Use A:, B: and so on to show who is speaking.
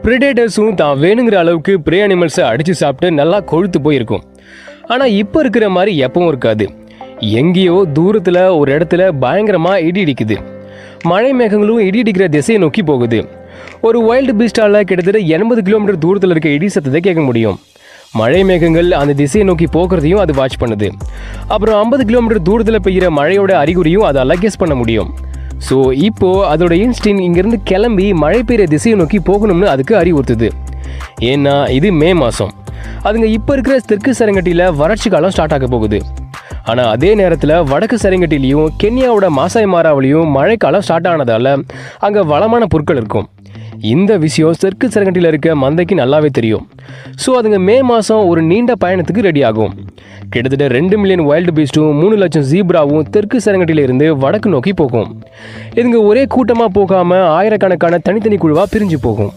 A: பிரிடேட்டர்ஸும் தான் வேணுங்கிற அளவுக்கு ப்ரே அனிமல்ஸை அடித்து சாப்பிட்டு நல்லா கொழுத்து போயிருக்கும். ஆனால் இப்போ இருக்கிற மாதிரி எப்பவும் இருக்காது. எங்கேயோ தூரத்தில் ஒரு இடத்துல பயங்கரமாக இடி இடிக்குது. மழை மேகங்களும் இடி இடிக்கிற திசையை நோக்கி போகுது. ஒரு வைல்டு பீஸ்டால கிட்டத்தட்ட 80 கிலோமீட்டர் தூரத்தில் இருக்க இடி சத்தத்தை கேட்க முடியும். மழை மேகங்கள் அந்த திசையை நோக்கி போகிறதையும் அது வாட்ச் பண்ணுது. அப்புறம் 50 கிலோமீட்டர் தூரத்தில் பெய்கிற மழையோட அறிகுறியும் அதால் கெஸ் பண்ண முடியும். ஸோ இப்போது அதோட இன்ஸ்டிங் இங்கேருந்து கிளம்பி மழை பெய்கிற திசையை நோக்கி போகணும்னு அதுக்கு அறிவுறுத்துது. ஏன்னா இது மே மாதம். அதுங்க இப்போ இருக்கிற தெற்கு சரங்கட்டியில் வறட்சி காலம் ஸ்டார்ட் ஆக போகுது. ஆனால் அதே நேரத்தில் வடக்கு சரங்கட்டிலையும் கென்யாவோட மாசாய் மாராவிலையும் மழைக்காலம் ஸ்டார்ட் ஆனதால் அங்கே வளமான பொருட்கள் இருக்கும். இந்த விஷயம் தெற்கு சரங்கட்டியில் இருக்க மந்தைக்கு நல்லாவே தெரியும். ஸோ அதுங்க மே மாதம் ஒரு நீண்ட பயணத்துக்கு ரெடி ஆகும். கிட்டத்தட்ட 2 மில்லியன் வைல்டு பீஸ்டும் 3 லட்சம் ஜீப்ராவும் தெற்கு சரங்கட்டிலிருந்து வடக்கு நோக்கி போகும். இதுங்க ஒரே கூட்டமாக போகாமல் ஆயிரக்கணக்கான தனித்தனி குழுவாக பிரிஞ்சு போகும்.